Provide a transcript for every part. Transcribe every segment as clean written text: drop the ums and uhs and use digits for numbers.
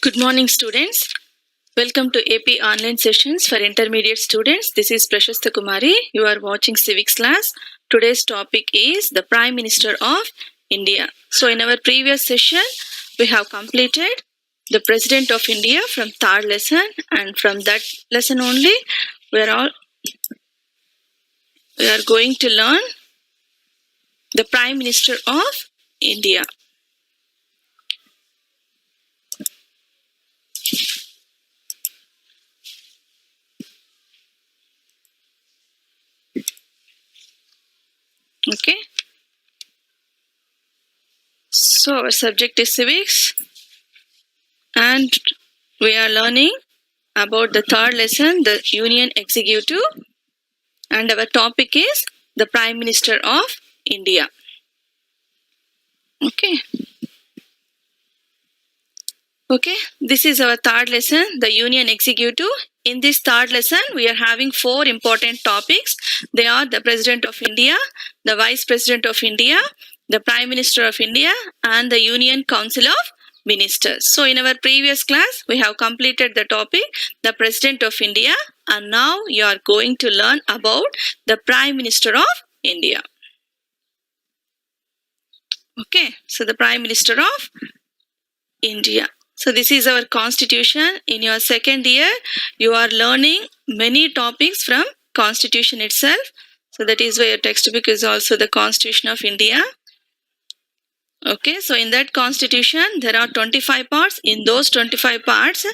Good morning, students. Welcome to AP online sessions for intermediate students. This is Prashastha Kumari. You are watching civics class. Today's topic is the Prime Minister of India. So in our previous session, we have completed the President of India from third lesson, and from that lesson only, we are going to learn the Prime Minister of India. Okay. So our subject is civics, and we are learning about the third lesson, the Union Executive, and our topic is the Prime Minister of India. Okay, this is our third lesson, the Union Executive. In this third lesson, we are having four important topics. They are the President of India, the Vice President of India, the Prime Minister of India, and the Union Council of Ministers. So in our previous class, we have completed the topic, the President of India, and now you are going to learn about the Prime Minister of India. Okay, so the Prime Minister of India. So this is our constitution. In your second year, you are learning many topics from constitution itself. So that is why your textbook is also the Constitution of India. Okay, so in that constitution, there are 25 parts. In those 25 parts,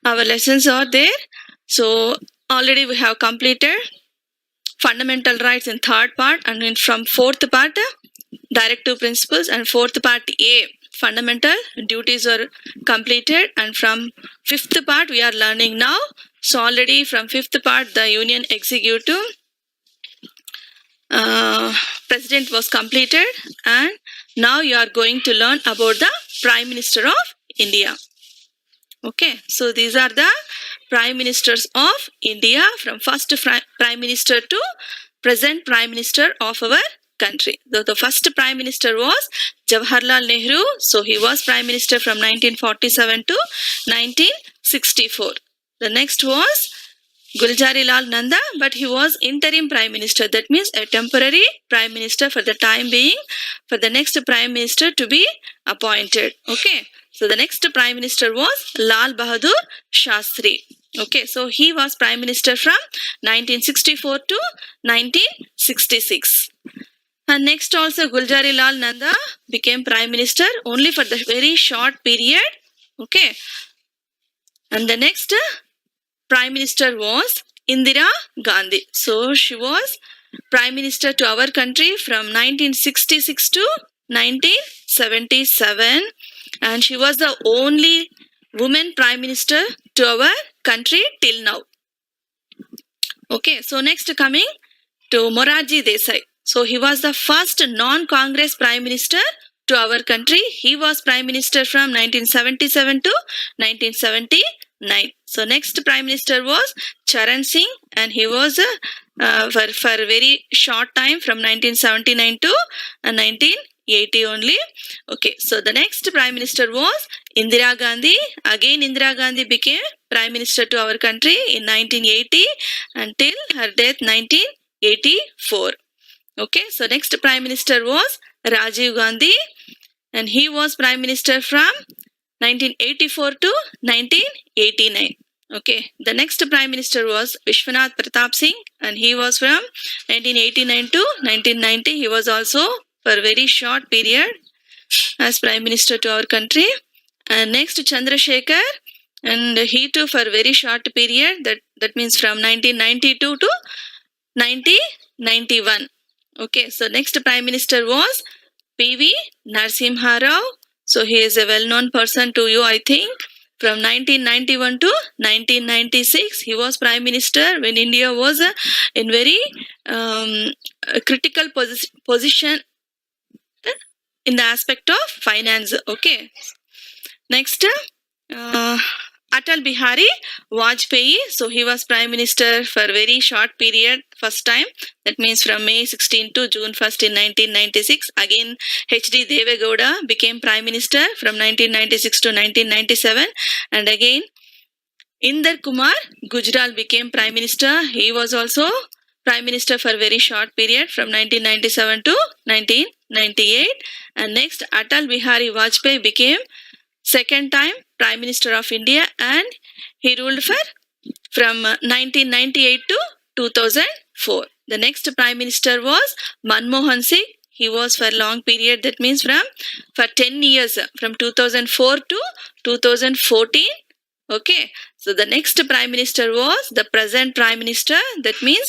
our lessons are there. So already we have completed fundamental rights in third part, and from fourth part, directive principles, and fourth part A, fundamental duties are completed, and from fifth part we are learning now. So already from fifth part, the Union Executive President was completed, and now you are going to learn about the Prime Minister of India. Okay, so these are the Prime Ministers of India, from first Prime Minister to present Prime Minister of our country. The first Prime Minister was Jawaharlal Nehru. So he was Prime Minister from 1947 to 1964. The next was Gulzari Lal Nanda, but he was interim Prime Minister. That means a temporary Prime Minister for the time being, for the next Prime Minister to be appointed. Okay, so the next Prime Minister was Lal Bahadur Shastri. Okay, so he was Prime Minister from 1964 to 1966. And next also Gulzari Lal Nanda became Prime Minister only for the very short period. Okay. And the next Prime Minister was Indira Gandhi. So she was Prime Minister to our country from 1966 to 1977. And she was the only woman Prime Minister to our country till now. Okay. So next coming to Morarji Desai. So he was the first non-Congress Prime Minister to our country. He was Prime Minister from 1977 to 1979. So next Prime Minister was Charan Singh, and he was for a very short time from 1979 to 1980 only. Okay, so the next Prime Minister was Indira Gandhi. Again Indira Gandhi became Prime Minister to our country in 1980 until her death 1984. Okay, so next Prime Minister was Rajiv Gandhi, and he was Prime Minister from 1984 to 1989. Okay, the next Prime Minister was Vishwanath Pratap Singh, and he was from 1989 to 1990. He was also for a very short period as Prime Minister to our country. And next Chandrasekhar, and he too for a very short period, that means from 1992 to 1991. Okay, so next Prime Minister was P.V. Narasimha Rao. So he is a well-known person to you, I think. From 1991 to 1996, he was Prime Minister when India was in very critical position in the aspect of finance. Okay. Next, Atal Bihari Vajpayee. So he was Prime Minister for a very short period, first time. That means from May 16 to June 1st in 1996. Again, H.D. Devegowda became Prime Minister from 1996 to 1997. And again, Inder Kumar Gujral became Prime Minister. He was also Prime Minister for a very short period from 1997 to 1998. And next, Atal Bihari Vajpayee became second time Prime Minister of India, and he ruled from 1998 to 2004. The next Prime Minister was Manmohan Singh. He was for a long period, that means for 10 years, from 2004 to 2014. Okay, so the next Prime Minister was the present Prime Minister, that means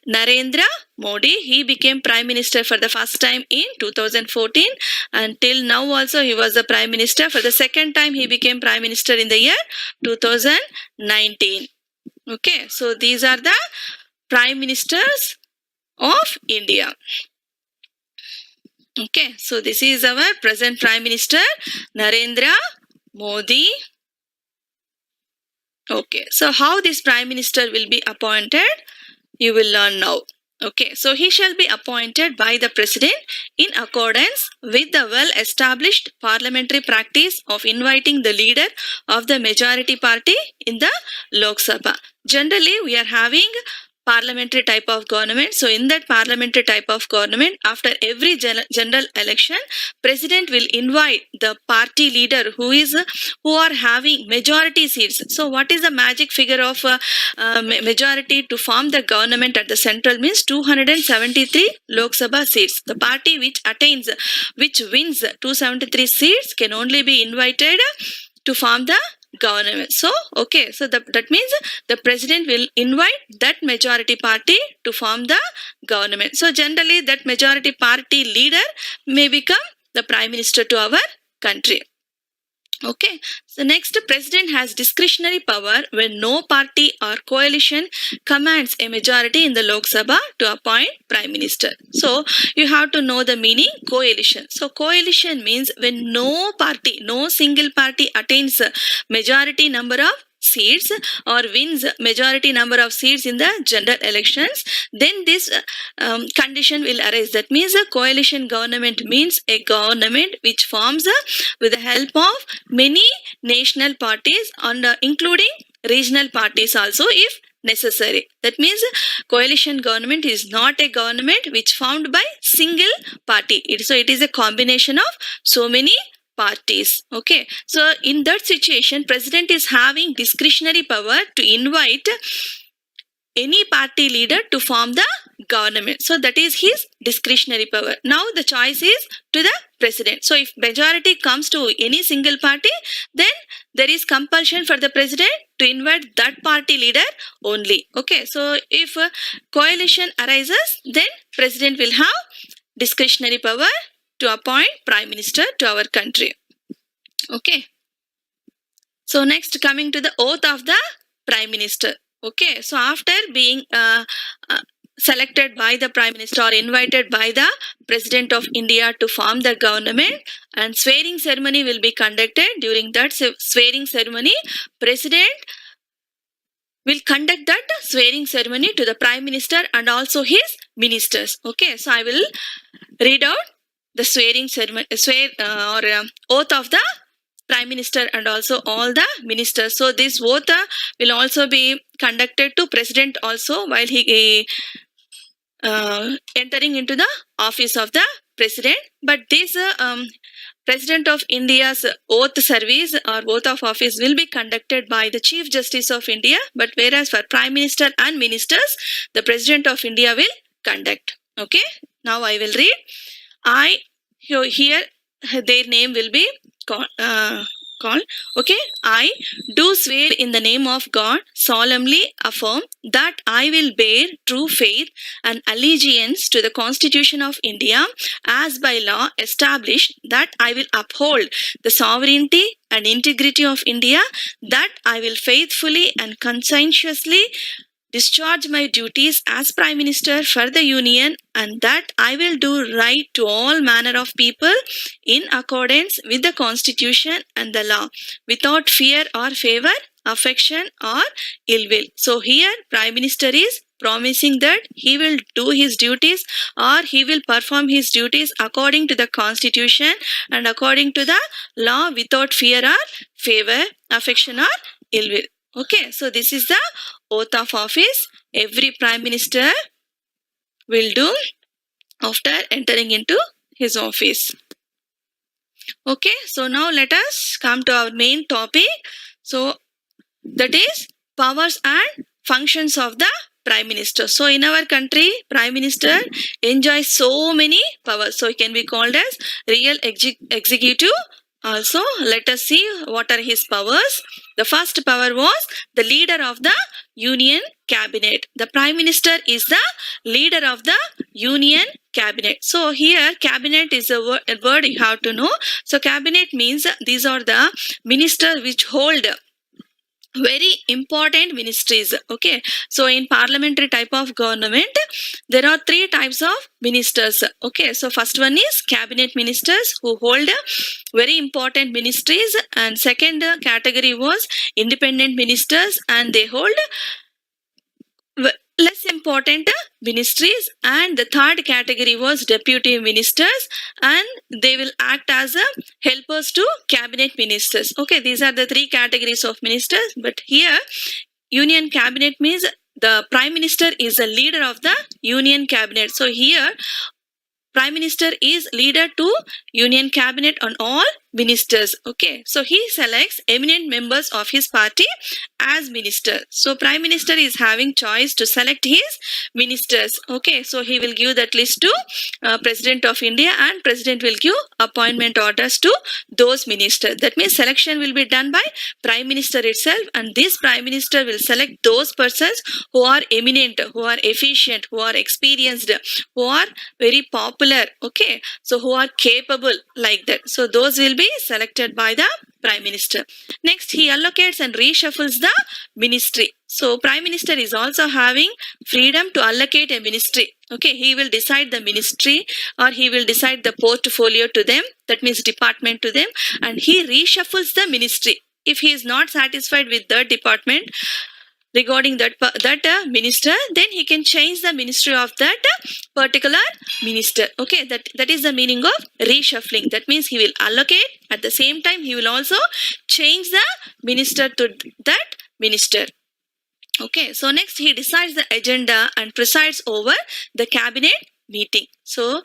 Narendra Modi. He became Prime Minister for the first time in 2014, and till now also he was the Prime Minister. For the second time he became Prime Minister in the year 2019. Okay, so these are the Prime Ministers of India. Okay, so this is our present Prime Minister, Narendra Modi. Okay, so how this Prime Minister will be appointed, you will learn now. Okay, so he shall be appointed by the President in accordance with the well-established parliamentary practice of inviting the leader of the majority party in the Lok Sabha. Generally, we are having parliamentary type of government. So in that parliamentary type of government, after every general election, President will invite the party leader who are having majority seats. So what is the magic figure of majority to form the government at the central means 273 Lok Sabha seats. The party which wins 273 seats can only be invited to form the government. So okay, so that means the President will invite that majority party to form the government. So generally that majority party leader may become the Prime Minister to our country. Okay, so next, President has discretionary power when no party or coalition commands a majority in the Lok Sabha to appoint Prime Minister. So you have to know the meaning coalition. So coalition means when no single party attains majority number of seats or wins majority number of seats in the general elections, then this condition will arise. That means a coalition government means a government which forms with the help of many national parties and including regional parties also if necessary. That means coalition government is not a government which formed by single party. So it is a combination of so many parties. Okay, so in that situation, President is having discretionary power to invite any party leader to form the government. So that is his discretionary power. Now the choice is to the President. So if majority comes to any single party, then there is compulsion for the President to invite that party leader only. Okay, so if coalition arises, then President will have discretionary power to appoint Prime Minister to our country. Okay. So next, coming to the oath of the Prime Minister. Okay. So after being selected by the Prime Minister or invited by the President of India to form the government, and swearing ceremony will be conducted. During that swearing ceremony, President will conduct that swearing ceremony to the Prime Minister and also his ministers. Okay. So I will read out the swearing ceremony, oath of the Prime Minister and also all the ministers. So this oath will also be conducted to President also while he entering into the office of the President. But this President of India's oath service or oath of office will be conducted by the Chief Justice of India. But whereas for Prime Minister and ministers, the President of India will conduct. Okay. Now I will read. Here their name will be called. Okay, I do swear in the name of God, solemnly affirm that I will bear true faith and allegiance to the Constitution of India as by law established, that I will uphold the sovereignty and integrity of India, that I will faithfully and conscientiously discharge my duties as Prime Minister for the Union, and that I will do right to all manner of people in accordance with the Constitution and the law, without fear or favor, affection or ill will. So here Prime Minister is promising that he will do his duties or he will perform his duties according to the constitution and according to the law without fear or favor, affection or ill will. Okay, so this is the oath of office every Prime Minister will do after entering into his office. Okay, so now let us come to our main topic. So that is powers and functions of the Prime Minister. So in our country, Prime Minister enjoys so many powers. So he can be called as real executive. Also, let us see what are his powers. The first power was the leader of the Union Cabinet. The Prime Minister is the leader of the Union Cabinet. So here Cabinet is a word you have to know. So Cabinet means these are the ministers which hold very important ministries. Okay, so in parliamentary type of government there are three types of ministers. Okay, so first one is cabinet ministers who hold very important ministries, and second category was independent ministers and they hold less important ministries, and the third category was deputy ministers and they will act as helpers to cabinet ministers. Okay, these are the three categories of ministers, but here Union Cabinet means the Prime Minister is a leader of the Union Cabinet. So here Prime Minister is leader to Union Cabinet on all ministers. Okay, so he selects eminent members of his party as minister. So Prime Minister is having choice to select his ministers. Okay, so he will give that list to President of India and President will give appointment orders to those ministers. That means selection will be done by Prime Minister itself, and this Prime Minister will select those persons who are eminent, who are efficient, who are experienced, who are very popular. Okay, so who are capable, like that. So those will be selected by the Prime Minister. Next, he allocates and reshuffles the ministry. So Prime Minister is also having freedom to allocate a ministry. Okay, he will decide the ministry or he will decide the portfolio to them, that means department to them, and he reshuffles the ministry. If he is not satisfied with the department regarding that minister, then he can change the ministry of that particular minister. Okay, that is the meaning of reshuffling. That means he will allocate, at the same time he will also change the minister to that minister. Okay, so next he decides the agenda and presides over the cabinet meeting. So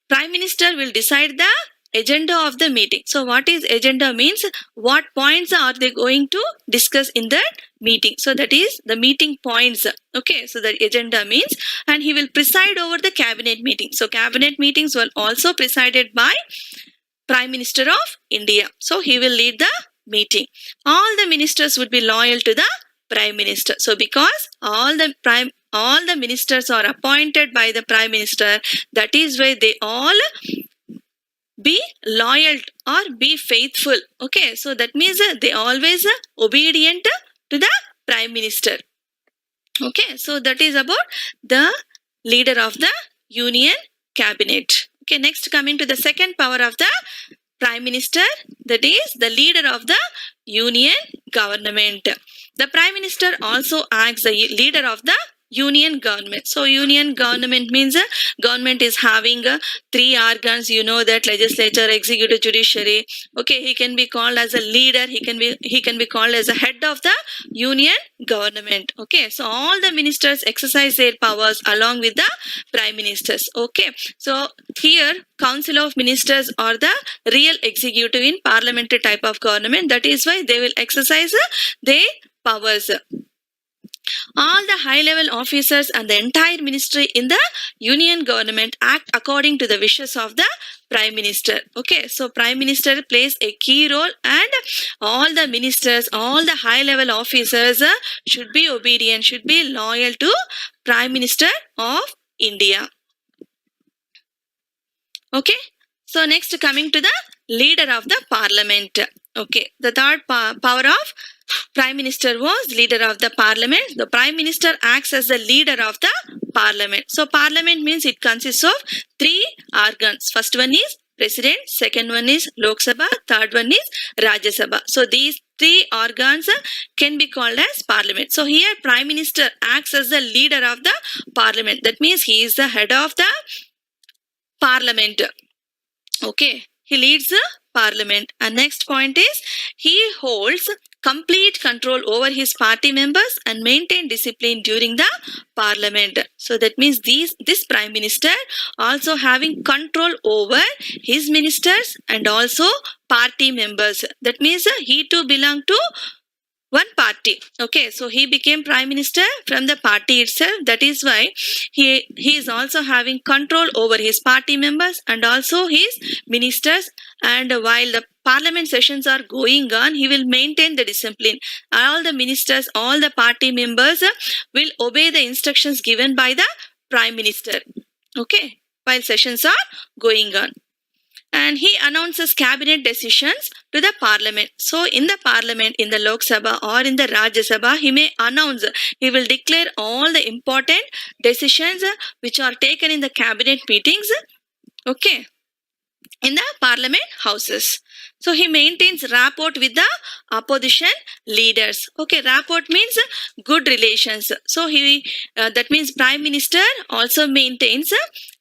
Prime Minister will decide the agenda of the meeting. So what is agenda means? What points are they going to discuss in that meeting? So that is the meeting points. Okay, so the agenda means, and he will preside over the cabinet meeting. So cabinet meetings were also presided by Prime Minister of India. So he will lead the meeting. All the ministers would be loyal to the Prime Minister. So because all the ministers are appointed by the Prime Minister, that is why they all be loyal or be faithful. Okay, so that means they always obedient to the Prime Minister. Okay, so that is about the leader of the Union Cabinet. Okay, next coming to the second power of the Prime Minister, that is the leader of the Union Government. The Prime Minister also acts the leader of the Union Government. So Union Government means government is having three organs. You know that: legislature, executive, judiciary. Okay, he can be called as a leader. He can be called as a head of the Union Government. Okay, so all the ministers exercise their powers along with the Prime Ministers. Okay, so here Council of Ministers are the real executive in parliamentary type of government. That is why they will exercise their powers. All the high-level officers and the entire ministry in the Union Government act according to the wishes of the Prime Minister. Okay, so Prime Minister plays a key role, and all the ministers, all the high-level officers should be obedient, should be loyal to Prime Minister of India. Okay, so next coming to the leader of the Parliament. Okay, the third power of Prime Minister was leader of the Parliament. The Prime Minister acts as the leader of the Parliament. So Parliament means it consists of three organs. First one is President, second one is Lok Sabha, third one is Rajya Sabha. So these three organs can be called as parliament. So here prime minister acts as the leader of the parliament. That means he is the head of the parliament. Okay, he leads the parliament. And next point is he holds complete control over his party members and maintain discipline during the parliament. So that means this prime minister also having control over his ministers and also party members. That means he too belong to one party. Okay, so he became prime minister from the party itself. That is why he is also having control over his party members and also his ministers. And while the parliament sessions are going on, he will maintain the discipline. All the ministers, all the party members will obey the instructions given by the prime minister. Okay, while sessions are going on. And he announces cabinet decisions to the parliament. So in the parliament, in the Lok Sabha or in the Rajya Sabha, he may announce, he will declare all the important decisions which are taken in the cabinet meetings, okay, in the parliament houses. So he maintains rapport with the opposition leaders. Okay, rapport means good relations. So that means prime minister also maintains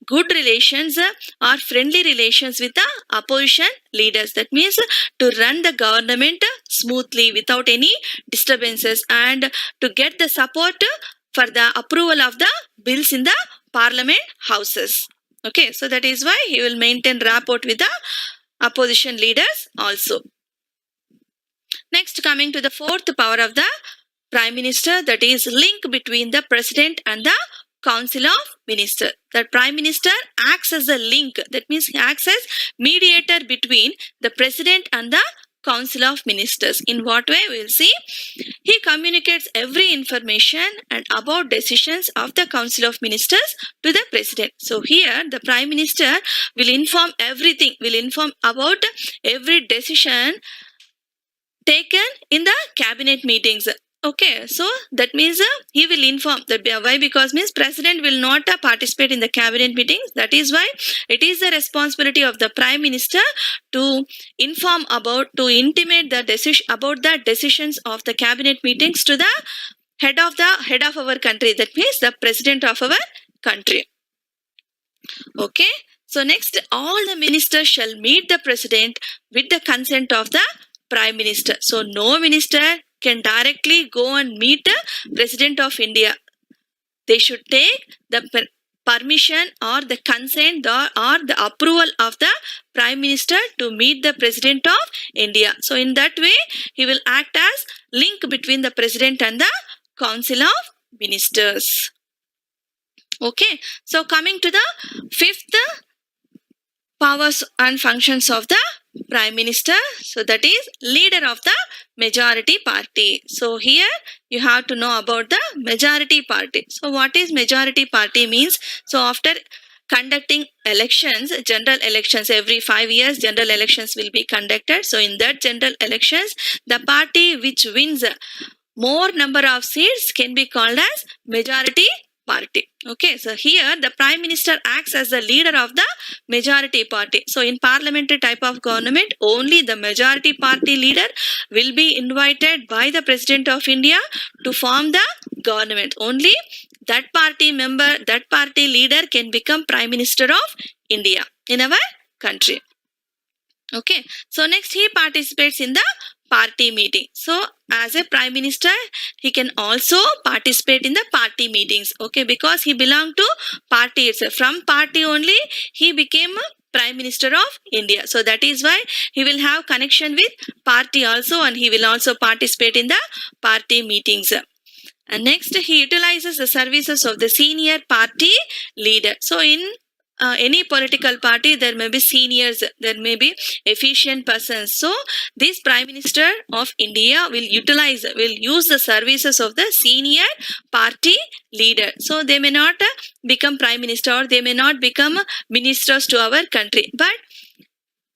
good relations or friendly relations with the opposition leaders. That means to run the government smoothly without any disturbances and to get the support for the approval of the bills in the parliament houses. Okay, so that is why he will maintain rapport with the opposition leaders also. Next, coming to the fourth power of the prime minister, that is link between the president and the council of ministers. The prime minister acts as a link. That means he acts as mediator between the president and the council of ministers. In what way? We will see. He communicates every information and about decisions of the council of ministers to the president. So here the prime minister will inform everything, will inform about every decision taken in the cabinet meetings. Okay, so that means he will inform that. Why? Because means president will not participate in the cabinet meetings. That is why it is the responsibility of the prime minister to inform about, to intimate the decision about the decisions of the cabinet meetings to the head of our country. That means the president of our country. Okay, so next, all the ministers shall meet the president with the consent of the prime minister. So no minister can directly go and meet the president of India. They should take the permission or the consent or the approval of the prime minister to meet the president of India. So in that way, he will act as link between the president and the council of ministers. Okay, so coming to the fifth powers and functions of the prime minister, so that is leader of the majority party. So here you have to know about the majority party. So what is majority party means? So after conducting elections, general elections, every 5 years general elections will be conducted. So in that general elections, the party which wins more number of seats can be called as majority party. Okay, so here the prime minister acts as the leader of the majority party. So in parliamentary type of government, only the majority party leader will be invited by the president of India to form the government. Only that party member, that party leader can become prime minister of India in our country. Okay, so next he participates in the party meeting. So as a prime minister, he can also participate in the party meetings. Okay, because he belonged to party itself. From party only he became a prime minister of India. So that is why he will have connection with party also, and he will also participate in the party meetings. And next, he utilizes the services of the senior party leader. So in any political party, there may be seniors, there may be efficient persons. So this prime minister of India will use the services of the senior party leader. So they may not become prime minister, or they may not become ministers to our country, but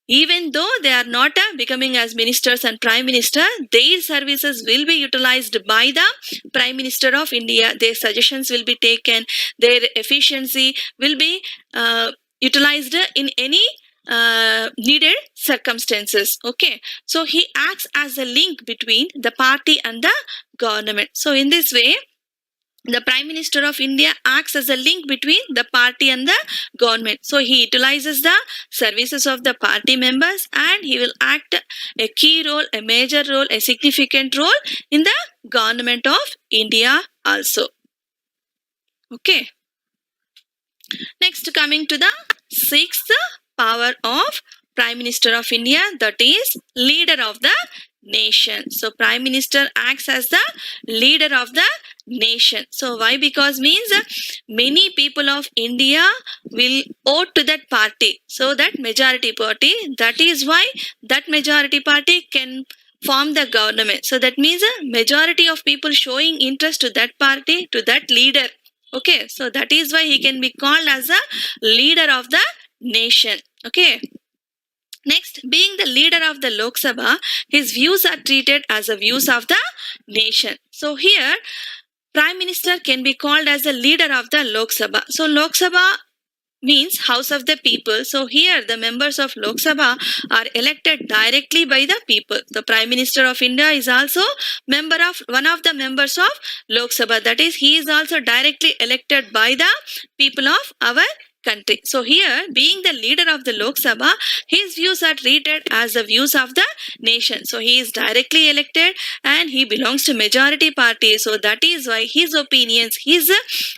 even though they are not becoming as ministers and prime minister, their services will be utilized by the prime minister of India. Their suggestions will be taken. Their efficiency will be utilized in any needed circumstances. Okay, so he acts as a link between the party and the government. So in this way, the Prime Minister of India acts as a link between the party and the government. So he utilizes the services of the party members, and he will act a key role, a major role, a significant role in the government of India also. Okay. Next, coming to the sixth power of Prime Minister of India, that is leader of the nation. So Prime Minister acts as the leader of the nation. So why? Because means many people of India will vote to that party. So that majority party, that is why that majority party can form the government. So that means a majority of people showing interest to that party, to that leader. Okay, so that is why he can be called as a leader of the nation. Okay. Next, being the leader of the Lok Sabha, his views are treated as the views of the nation. So here, Prime Minister can be called as the leader of the Lok Sabha. So Lok Sabha means House of the People. So here the members of Lok Sabha are elected directly by the people. The Prime Minister of India is also one of the members of Lok Sabha. That is, he is also directly elected by the people of our country. So here, being the leader of the Lok Sabha, his views are treated as the views of the nation. So he is directly elected and he belongs to majority party. So that is why his opinions, his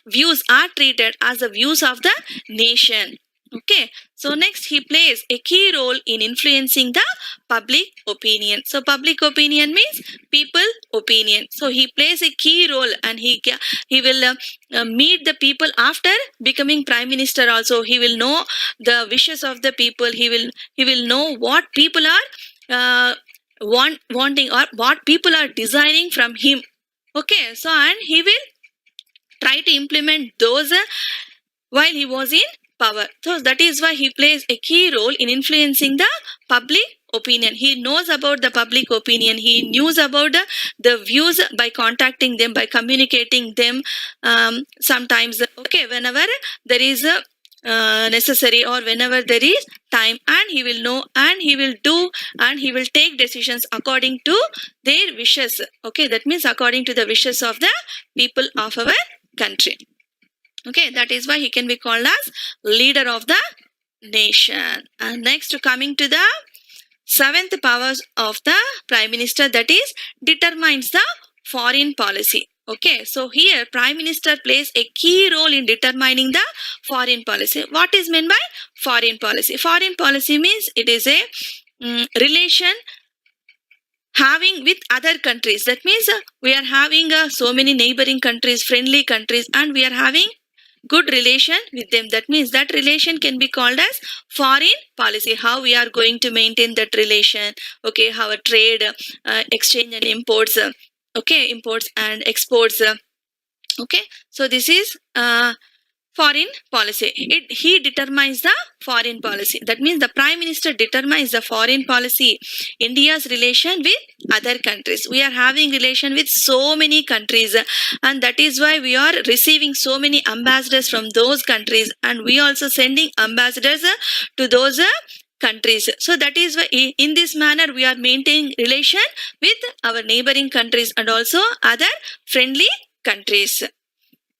views are treated as the views of the nation. Okay, so next he plays a key role in influencing the public opinion. So public opinion means people opinion. So he plays a key role, and he will meet the people after becoming prime minister. Also, he will know the wishes of the people. He will know what people are wanting, or what people are desiring from him. Okay, so and he will try to implement those while he was in power. So that is why he plays a key role in influencing the public opinion. He knows about the public opinion. He knows about the views by contacting them, by communicating them sometimes. Okay, whenever there is a necessary, or whenever there is time, and he will know, and he will do, and he will take decisions according to their wishes. Okay, that means according to the wishes of the people of our country. Okay, that is why he can be called as leader of the nation. And next, coming to the seventh powers of the prime minister, that is determines the foreign policy. Okay, so here prime minister plays a key role in determining the foreign policy. What is meant by foreign policy? Foreign policy means it is a relation having with other countries. That means we are having so many neighboring countries, friendly countries, and we are having good relation with them. That means that relation can be called as foreign policy. How we are going to maintain that relation. Okay, how a trade, exchange and imports. Okay, imports and exports. Okay, so this is foreign policy. He determines the foreign policy. That means the prime minister determines the foreign policy, India's relation with other countries. We are having relation with so many countries, and that is why we are receiving so many ambassadors from those countries, and we also sending ambassadors to those countries. So that is why in this manner we are maintaining relation with our neighboring countries and also other friendly countries.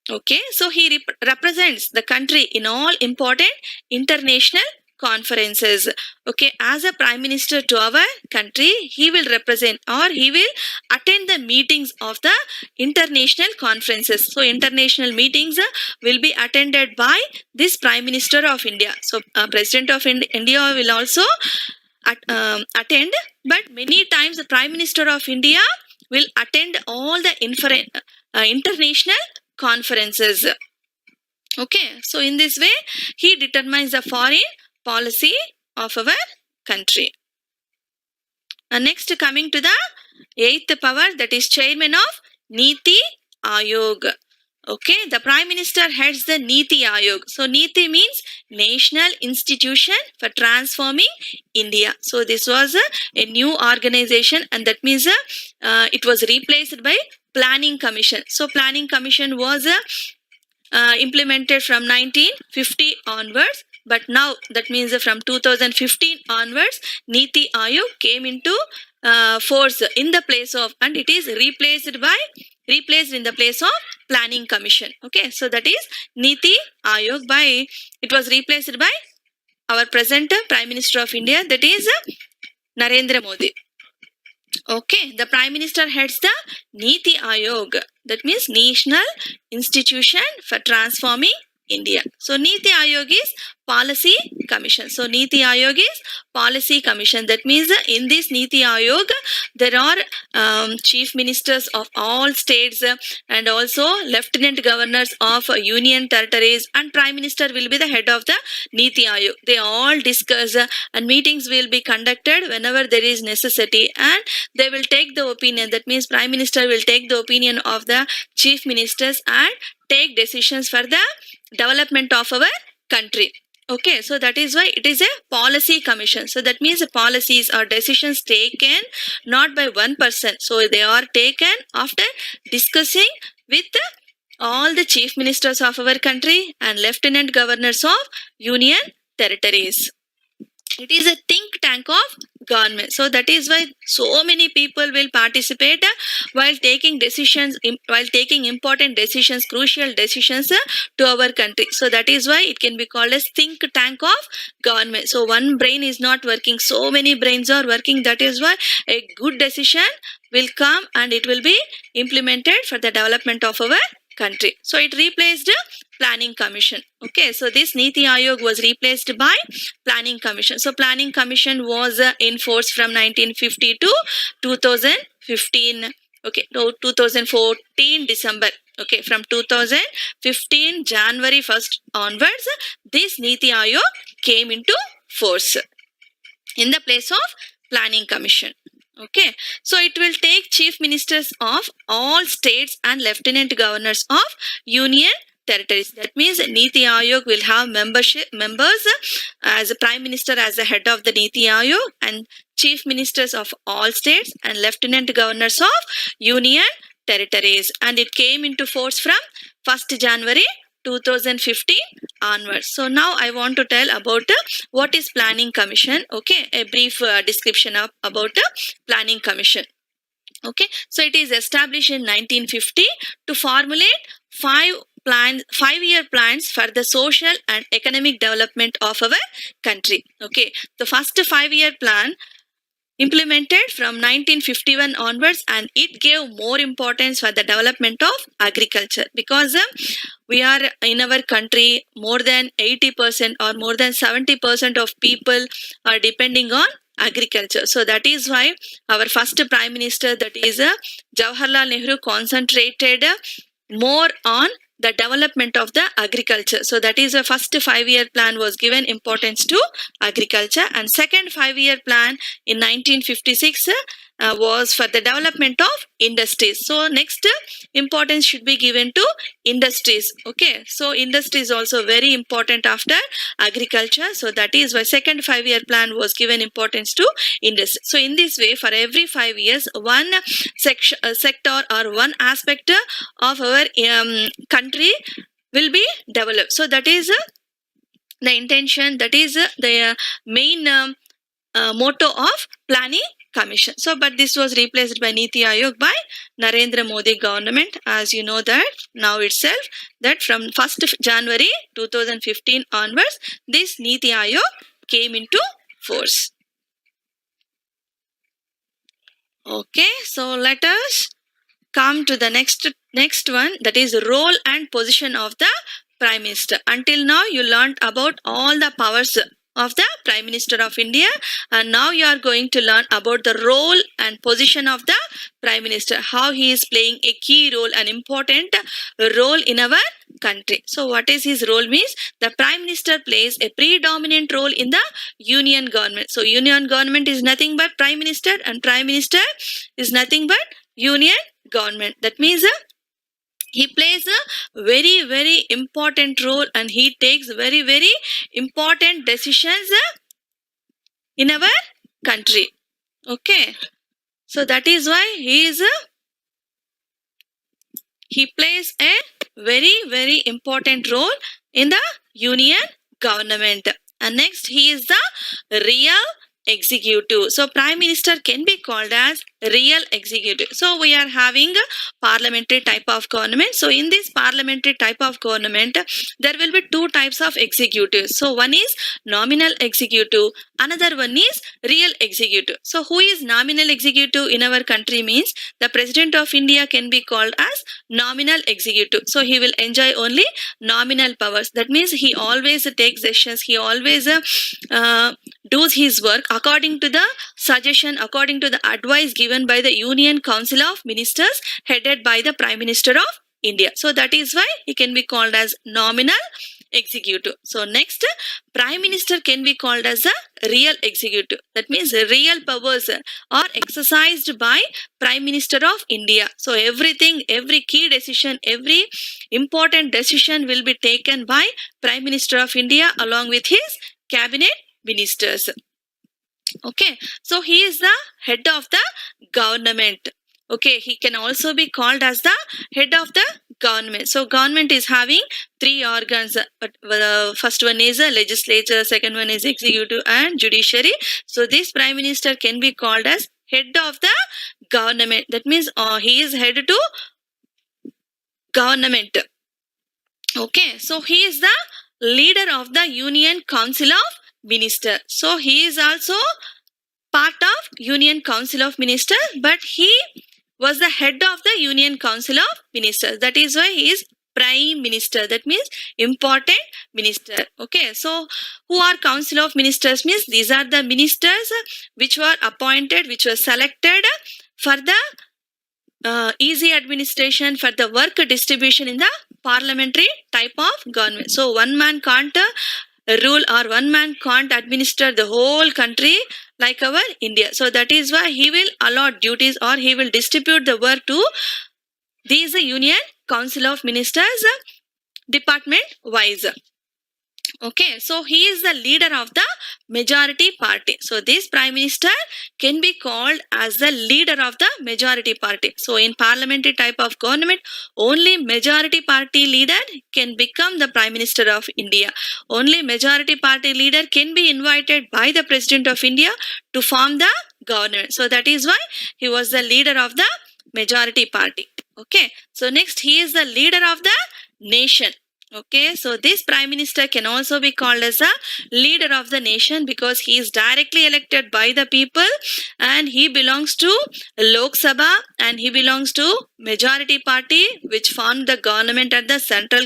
Okay, so he represents the country in all important international conferences. Okay, as a prime minister to our country, he will represent, or he will attend the meetings of the international conferences. So international meetings will be attended by this prime minister of India. So president of India will also attend, but many times the prime minister of India will attend all the international conferences. Okay, so in this way he determines the foreign policy of our country. And next, coming to the eighth power, that is chairman of Niti Aayog. Okay, the prime minister heads the Niti Aayog. So Niti means National Institution for Transforming India. So this was a new organization, and that means it was replaced by Planning Commission. So Planning Commission was implemented from 1950 onwards. but now that means from 2015 onwards, Niti Aayog came into force in the place of, and it is replaced in the place of Planning Commission. Okay, so that is Niti Aayog by, it was replaced by our present Prime Minister of India, that is Narendra Modi. Okay, the Prime Minister heads the Niti Aayog, that means National Institution for Transforming India. So Niti Aayog is Policy Commission. So Niti Aayog is Policy Commission. That means in this Niti Aayog, there are chief ministers of all states and also lieutenant governors of union territories, and Prime Minister will be the head of the Niti Aayog. They all discuss and meetings will be conducted whenever there is necessity, and they will take the opinion. That means Prime Minister will take the opinion of the chief ministers and take decisions for the development of our country. Okay, so that is why it is a policy commission. So that means the policies or decisions taken not by one person. So they are taken after discussing with all the chief ministers of our country and lieutenant governors of union territories. It is a think tank of government. So that is why so many people will participate while taking decisions, while taking important decisions, crucial decisions to our country. So that is why it can be called as think tank of government. So one brain is not working, so many brains are working. That is why a good decision will come and it will be implemented for the development of our country. So it replaced Planning Commission. Okay, so this Niti Aayog was replaced by Planning Commission. So Planning Commission was in force from 1950 to 2015. Okay, no, 2014 December. Okay, from 2015 January 1st onwards, this Niti Aayog came into force in the place of Planning Commission. Okay, so it will take chief ministers of all states and lieutenant governors of union territories. That means Niti Aayog will have members as a prime minister as the head of the Niti Aayog, and chief ministers of all states and lieutenant governors of union territories, and it came into force from 1st January 2015 onwards. So now I want to tell about what is Planning Commission. Okay, a brief description of about Planning Commission. Okay, so it is established in 1950 to formulate 5-year plans for the social and economic development of our country. Okay, the first 5-year plan implemented from 1951 onwards, and it gave more importance for the development of agriculture, because we are in our country more than 80% or more than 70% of people are depending on agriculture. So that is why our first prime minister, that is Jawaharlal Nehru, concentrated more on the development of the agriculture. So that is the first 5-year plan was given importance to agriculture, and second 5-year plan in 1956 was for the development of industries. So next importance should be given to industries. Okay, so industry is also very important after agriculture. So that is why second 5-year plan was given importance to industry. So in this way, for every 5 years, one sector or one aspect of our country will be developed. So that is the intention, that is the main motto of Planning Commission. So, but this was replaced by Niti Aayog by Narendra Modi government. As you know that now itself, that from 1st January 2015 onwards, this Niti Aayog came into force. Okay, so let us come to the next one, that is role and position of the Prime Minister. Until now you learned about all the powers of the Prime Minister of India, and now you are going to learn about the role and position of the Prime Minister, how he is playing a key role, an important role in our country. So what is his role means? The Prime Minister plays a predominant role in the union government. So union government is nothing but Prime Minister, and Prime Minister is nothing but union government. That means he plays a very, very important role, and he takes very, very important decisions in our country. Okay, so that is why he plays a very, very important role in the union government. And next, he is the real executive. So prime minister can be called as real executive. So we are having a parliamentary type of government. So in this parliamentary type of government, there will be two types of executives. So one is nominal executive, another one is real executive. So who is nominal executive in our country means the president of India can be called as nominal executive. So he will enjoy only nominal powers. That means he always takes decisions, he always does his work according to the suggestion, according to the advice given by the Union Council of Ministers headed by the Prime Minister of India. So that is why he can be called as nominal executive. So next, prime minister can be called as a real executive. That means real powers are exercised by prime minister of India. So everything, every key decision, every important decision will be taken by prime minister of India along with his cabinet ministers. Okay, so he is the head of the government. Okay, he can also be called as the head of the government. So government is having three organs. First one is a legislature, second one is executive and judiciary. So this prime minister can be called as head of the government. That means he is head to government. Okay, so he is the leader of the Union Council of Ministers. So he is also part of Union Council of Ministers, but he was the head of the Union Council of Ministers. That is why he is prime minister. That means important minister. Okay, so who are Council of Ministers means these are the ministers which were appointed, which were selected for the easy administration, for the work distribution in the parliamentary type of government. So one man can't rule or one man can't administer the whole country like our India. So that is why he will allot duties or he will distribute the work to these Union Council of Ministers department wise. Okay, so he is the leader of the majority party. So this prime minister can be called as the leader of the majority party. So in parliamentary type of government, only majority party leader can become the prime minister of India. Only majority party leader can be invited by the president of India to form the government. So that is why he was the leader of the majority party. Okay, so next he is the leader of the nation. Okay, so this prime minister can also be called as a leader of the nation because he is directly elected by the people and he belongs to Lok Sabha and he belongs to majority party which formed the government at the central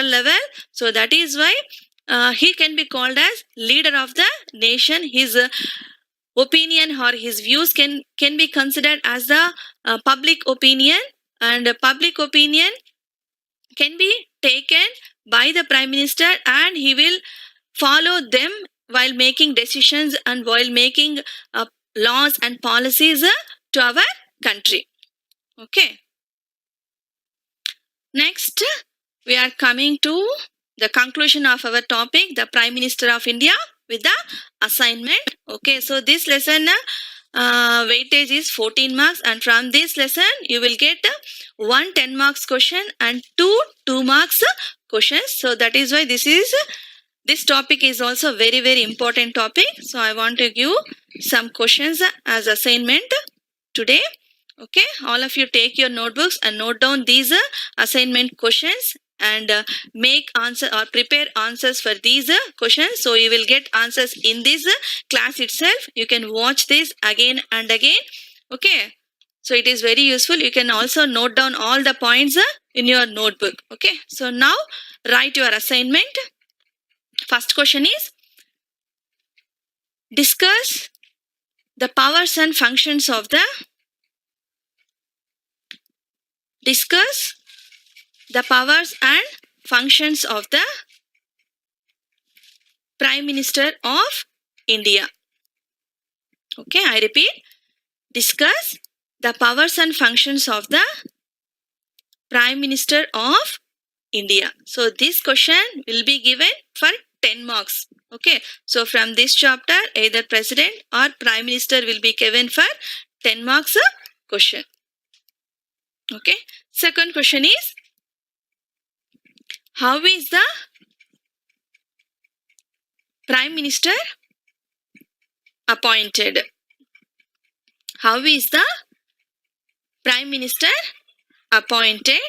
level. So that is why he can be called as leader of the nation. His opinion or his views can be considered as the public opinion, and public opinion can be taken by the prime minister and he will follow them while making decisions and while making laws and policies to our country. Okay. Next, we are coming to the conclusion of our topic, the Prime Minister of India with the assignment. Okay, so this lesson weightage is 14 marks and from this lesson you will get one 10 marks question and two 2 marks questions. So that is why this topic is also very important topic. So I want to give some questions as assignment today. Okay, all of you take your notebooks and note down these assignment questions and make answer or prepare answers for these questions. So you will get answers in this class itself. You can watch this again and again. Okay, so it is very useful. You can also note down all the points in your notebook. Okay, so now write your assignment. First question is, discuss the powers and functions of the Prime Minister of India. Okay, I repeat, discuss the powers and functions of the Prime Minister of India. So this question will be given for 10 marks. Okay, so from this chapter either President or Prime Minister will be given for 10 marks question. Okay, second question is, how is the Prime Minister appointed? How is the Prime Minister appointed?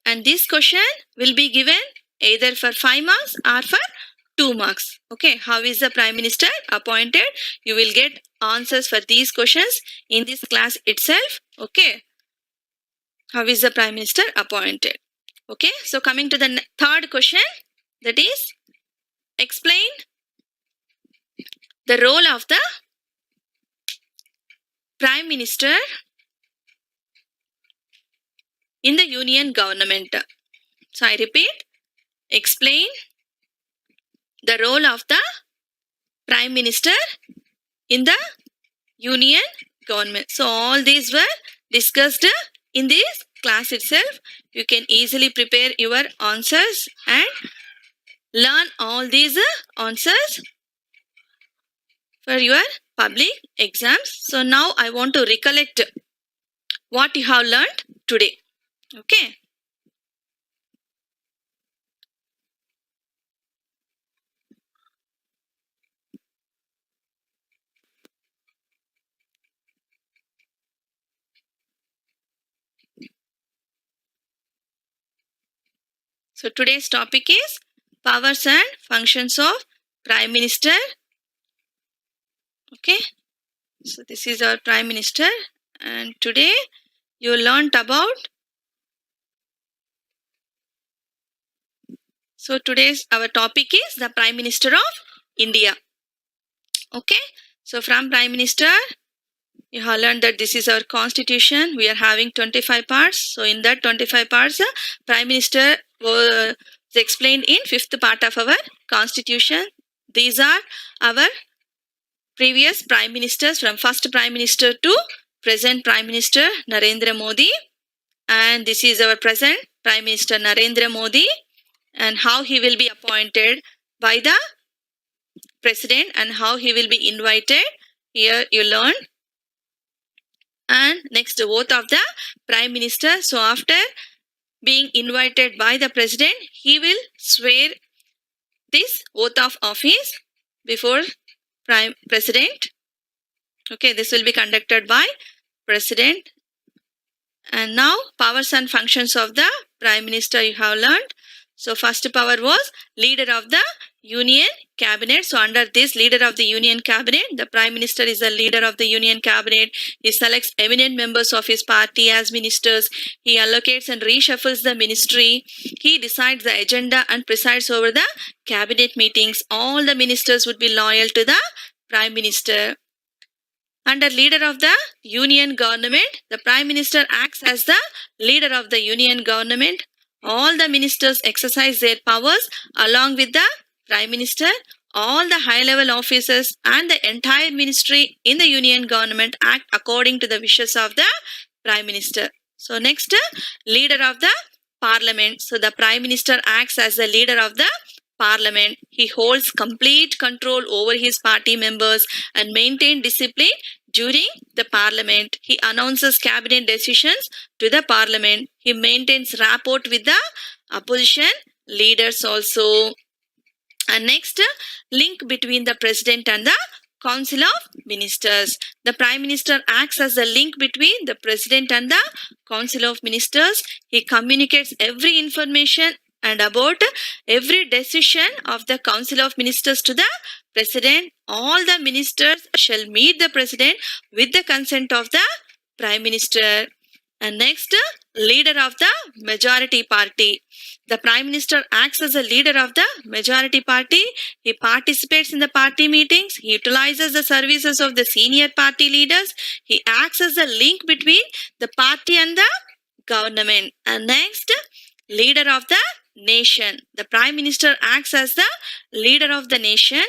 And this question will be given either for 5 marks or for 2 marks. Okay, how is the Prime Minister appointed? You will get answers for these questions in this class itself. Okay, how is the Prime Minister appointed? Okay, so coming to the third question, that is, explain the role of the Prime Minister in the Union government. So I repeat, explain the role of the Prime Minister in the Union government. So all these were discussed in this class itself. You can easily prepare your answers and learn all these answers for your public exams. So now I want to recollect what you have learned today. Okay. So today's topic is powers and functions of Prime Minister. Okay. So this is our Prime Minister, and today you learnt about. So today's our topic is the Prime Minister of India. Okay. So from Prime Minister, you have learned that this is our constitution. We are having 25 parts. So in that 25 parts, Prime Minister was explained in 5th part of our constitution. These are our previous Prime Ministers, from first Prime Minister to present Prime Minister Narendra Modi. And this is our present Prime Minister Narendra Modi, and how he will be appointed by the President and how he will be invited. Here you learn. And next, oath of the Prime Minister. So after being invited by the President, he will swear this oath of office before Prime President. Okay, this will be conducted by President. And now powers and functions of the Prime Minister you have learned. So first power was leader of the Union Cabinet. So under this leader of the Union Cabinet, the Prime Minister is the leader of the Union Cabinet. He selects eminent members of his party as ministers. He allocates and reshuffles the ministry. He decides the agenda and presides over the cabinet meetings. All the ministers would be loyal to the Prime Minister. Under leader of the Union government, the Prime Minister acts as the leader of the Union government. All the ministers exercise their powers along with the Prime Minister. All the high-level officers and the entire ministry in the Union government act according to the wishes of the Prime Minister. So next, leader of the Parliament. So the Prime Minister acts as the leader of the Parliament. He holds complete control over his party members and maintains discipline during the Parliament. He announces cabinet decisions to the Parliament. He maintains rapport with the opposition leaders also. And next, link between the President and the Council of Ministers. The Prime Minister acts as the link between the President and the Council of Ministers. He communicates every information and about every decision of the Council of Ministers to the President. All the ministers shall meet the President with the consent of the Prime Minister. And next, leader of the majority party. The Prime Minister acts as a leader of the majority party. He participates in the party meetings. He utilizes the services of the senior party leaders. He acts as a link between the party and the government. And next, leader of the nation. The Prime Minister acts as the leader of the nation.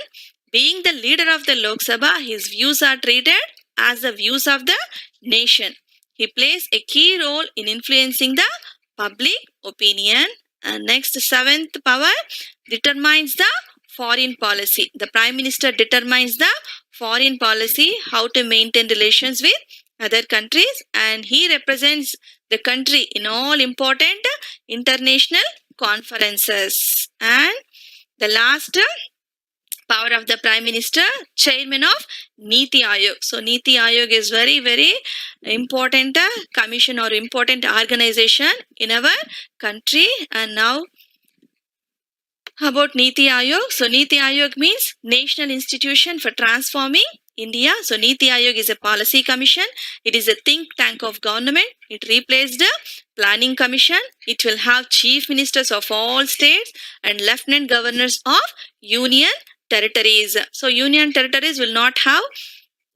Being the leader of the Lok Sabha, his views are treated as the views of the nation. He plays a key role in influencing the public opinion. And next, seventh power determines the foreign policy. The Prime Minister determines the foreign policy, how to maintain relations with other countries, and he represents the country in all important international conferences. And the last Power of the Prime Minister, Chairman of Niti Aayog. So Niti Aayog is very, very important commission or important organization in our country. And now about Niti Aayog. So Niti Aayog means National Institution for Transforming India. So Niti Aayog is a policy commission. It is a think tank of government. It replaced the planning commission. It will have chief ministers of all states and lieutenant governors of union territories. So union territories will not have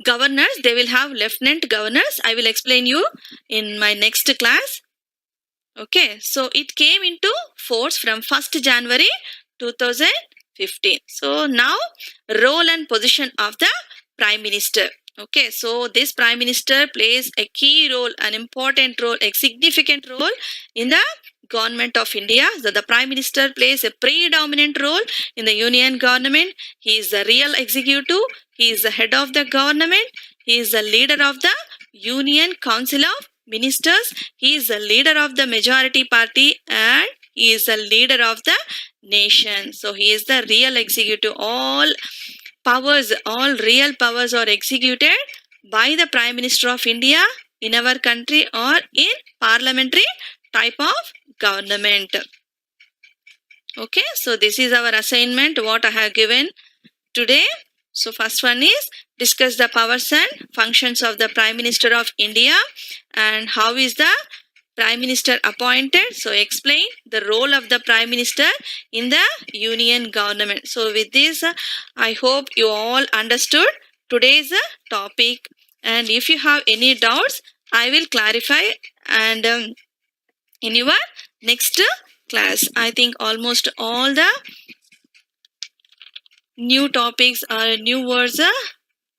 governors. They will have lieutenant governors. I will explain you in my next class. Okay. So it came into force from 1st January 2015. So now role and position of the Prime Minister. Okay, so this Prime Minister plays a key role, an important role, a significant role in the government of India. So the Prime Minister plays a predominant role in the union government. He is the real executive. He is the head of the government. He is the leader of the Union Council of Ministers. He is the leader of the majority party and he is the leader of the nation. So he is the real executive. All powers, all real powers are executed by the Prime Minister of India in our country or in parliamentary type of government. Okay, so this is our assignment what I have given today. So first one is discuss the powers and functions of the Prime Minister of India and how is the Prime Minister appointed. So explain the role of the Prime Minister in the union government. So with this, I hope you all understood today's topic. And if you have any doubts, I will clarify and in your next class. I think almost all the new topics or new words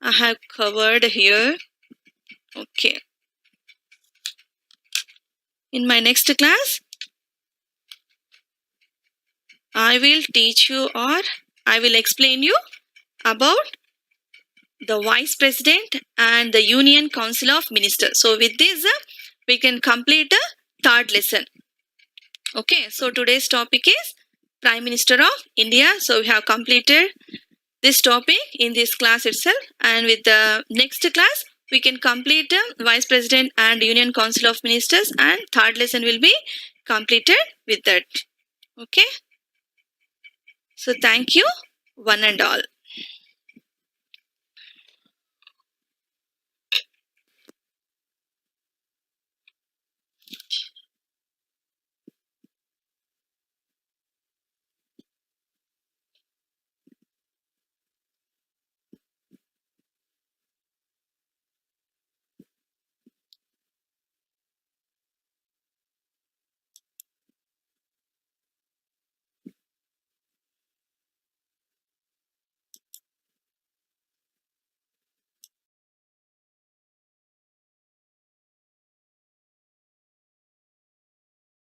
I have covered here. Okay. In my next class, I will teach you or I will explain you about the Vice President and the Union Council of Ministers. So with this, we can complete the third lesson. Okay, so today's topic is Prime Minister of India. So we have completed this topic in this class itself. And with the next class, we can complete Vice President and Union Council of Ministers and third lesson will be completed with that. Okay. So thank you one and all.